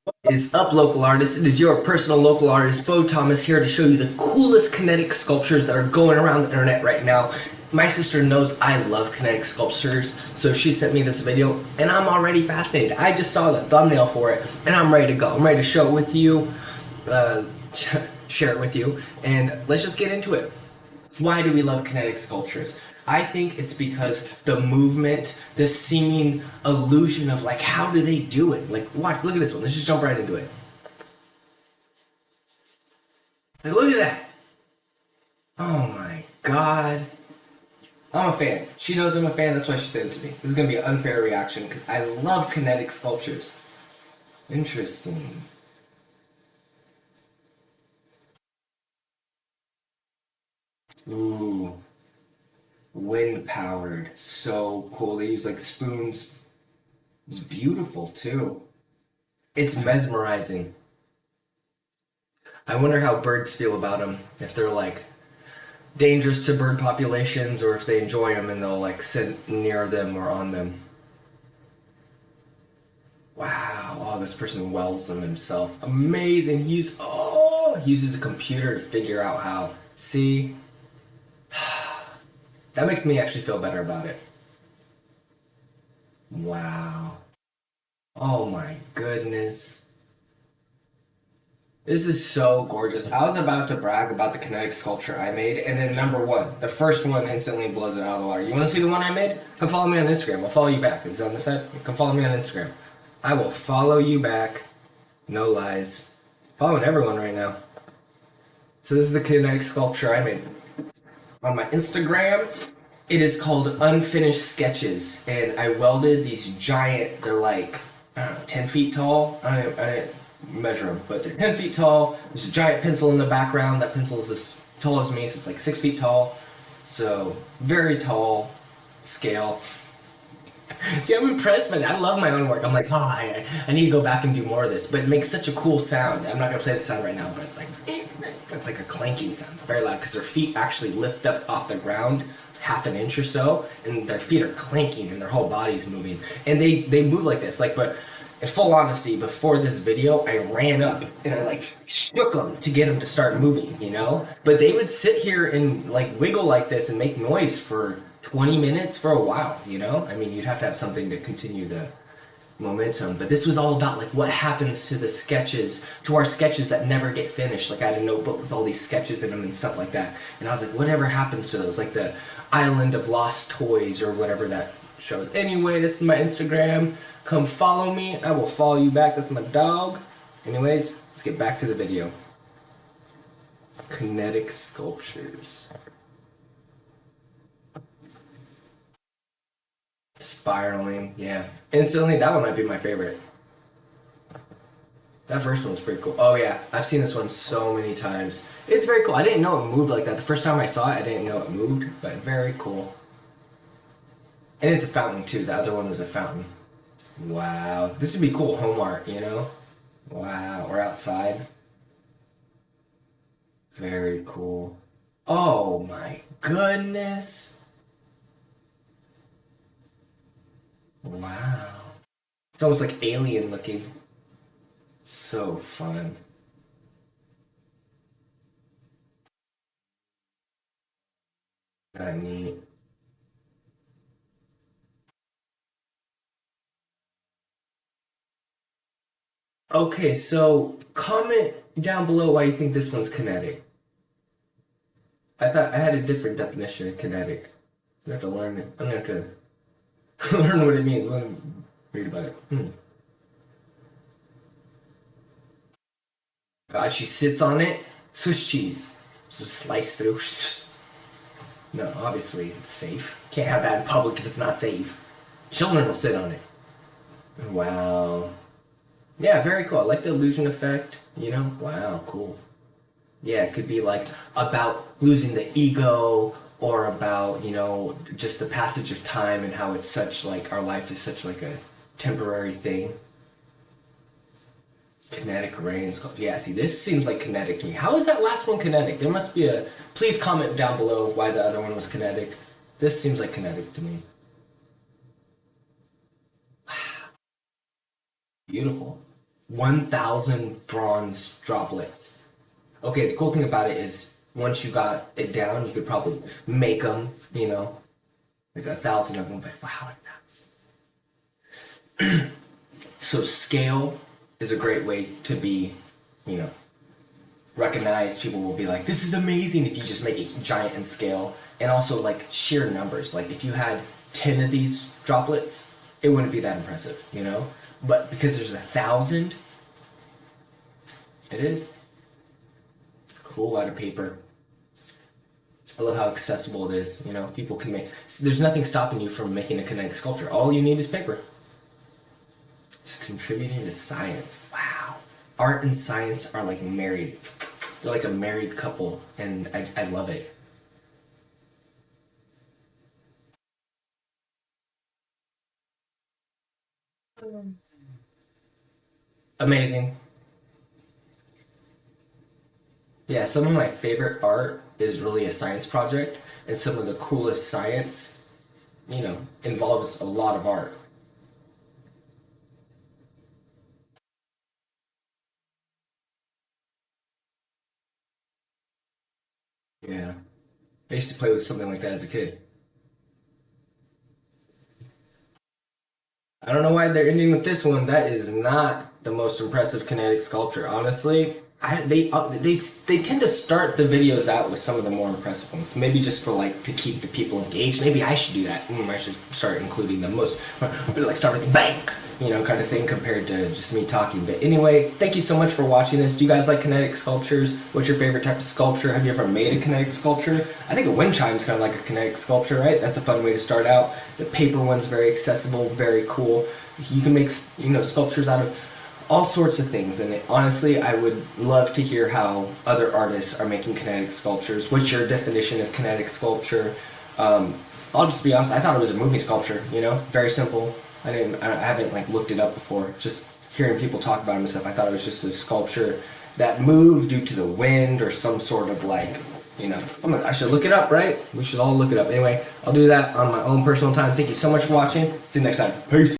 What is up, local artists? It is your personal local artist, Bo Thomas, here to show you the coolest kinetic sculptures that are going around the internet right now. My sister knows I love kinetic sculptures, so she sent me this video, and I'm already fascinated. I just saw the thumbnail for it, and I'm ready to go. I'm ready to show it with you, uh, share it with you, and let's just get into it. Why do we love kinetic sculptures? I think it's because the movement, the seeming illusion of like, how do they do it? Like, watch, look at this one. Let's just jump right into it. Like, look at that. Oh my god. I'm a fan. She knows I'm a fan, that's why she sent it to me. This is gonna be an unfair reaction because I love kinetic sculptures. Interesting. Ooh. Wind powered. So cool. They use like spoons. It's beautiful too. It's mesmerizing. I wonder how birds feel about them. If they're like dangerous to bird populations or if they enjoy them and they'll like sit near them or on them. Wow. Oh, this person welds them himself. Amazing. He uses a computer to figure out how. See? That makes me actually feel better about it. Wow. Oh my goodness. This is so gorgeous. I was about to brag about the kinetic sculpture I made, and then number one, the first one instantly blows it out of the water. You want to see the one I made? Come follow me on Instagram. I'll follow you back. Is it on the side? Come follow me on Instagram. I will follow you back. No lies. Following everyone right now. So this is the kinetic sculpture I made on my Instagram. It is called Unfinished Sketches, and I welded these giant. They're like I don't know, 10 feet tall. I didn't measure them, but they're 10 feet tall. There's a giant pencil in the background. That pencil is as tall as me, so it's like 6 feet tall. So very tall scale. See, I'm impressed by that. I love my own work. I'm like, I need to go back and do more of this. But it makes such a cool sound. I'm not gonna play the sound right now, but it's like a clanking sound. It's very loud because their feet actually lift up off the ground half an inch or so, and their feet are clanking and their whole body's moving. And they move like this. Like, but in full honesty, before this video, I ran up and I like shook them to get them to start moving, you know? But they would sit here and like wiggle like this and make noise for 20 minutes for a while, you know? I mean, you'd have to have something to continue the momentum. But this was all about like what happens to the sketches, to our sketches that never get finished. Like I had a notebook with all these sketches in them and stuff like that. And I was like, whatever happens to those? Like the Island of Lost Toys or whatever that shows. Anyway, this is my Instagram. Come follow me. I will follow you back. That's my dog. Anyways, let's get back to the video. Kinetic sculptures. Spiraling, yeah. Instantly, that one might be my favorite. That first one was pretty cool. Oh yeah, I've seen this one so many times. It's very cool. I didn't know it moved like that. The first time I saw it, I didn't know it moved, but very cool. And it's a fountain too. The other one was a fountain. Wow. This would be cool home art, you know? Wow. Or outside. Very cool. Oh my goodness. Wow. It's almost like alien looking. So fun. That neat. Okay, so comment down below why you think this one's kinetic. I thought I had a different definition of kinetic. I have to learn it. I'm gonna have to learn what it means. I'm gonna read about it. God, she sits on it. Swiss cheese. Just slice through. No, obviously it's safe. Can't have that in public if it's not safe. Children will sit on it. Wow. Yeah, very cool. I like the illusion effect. You know? Wow, cool. Yeah, it could be like about losing the ego or about, you know, just the passage of time and how it's such like our life is such like a temporary thing. Kinetic rains. Yeah, see, this seems like kinetic to me. How is that last one kinetic? There must be a. Please comment down below why the other one was kinetic. This seems like kinetic to me. Beautiful. 1,000 bronze droplets. Okay, the cool thing about it is once you got it down, you could probably make them, like 1,000 of them, but wow, 1,000. So scale is a great way to be, you know, recognized. People will be like, this is amazing if you just make it giant in scale. And also like sheer numbers. Like if you had 10 of these droplets, it wouldn't be that impressive, But because there's 1,000, it is. Cool out of paper. I love how accessible it is. People can make. There's nothing stopping you from making a kinetic sculpture. All you need is paper. It's contributing to science. Wow. Art and science are like married. They're like a married couple, and I love it. Amazing. Yeah, some of my favorite art is really a science project, and some of the coolest science, involves a lot of art. Yeah. I used to play with something like that as a kid. I don't know why they're ending with this one. That is not the most impressive kinetic sculpture, honestly. They tend to start the videos out with some of the more impressive ones. Maybe just for like to keep the people engaged. Maybe I should do that. I should start including the most, like start with the bang, kind of thing compared to just me talking. But anyway, thank you so much for watching this. Do you guys like kinetic sculptures? What's your favorite type of sculpture? Have you ever made a kinetic sculpture? I think a wind chime is kind of like a kinetic sculpture, right? That's a fun way to start out. The paper one's very accessible, very cool. You can make sculptures out of all sorts of things, and honestly I would love to hear how other artists are making kinetic sculptures. What's your definition of kinetic sculpture? I'll just be honest, I thought it was a moving sculpture, very simple. I haven't like looked it up before. Just hearing people talk about it and stuff, I thought it was just a sculpture that moved due to the wind or some sort of like, I should look it up, right? We should all look it up. Anyway, I'll do that on my own personal time. Thank you so much for watching. See you next time. Peace.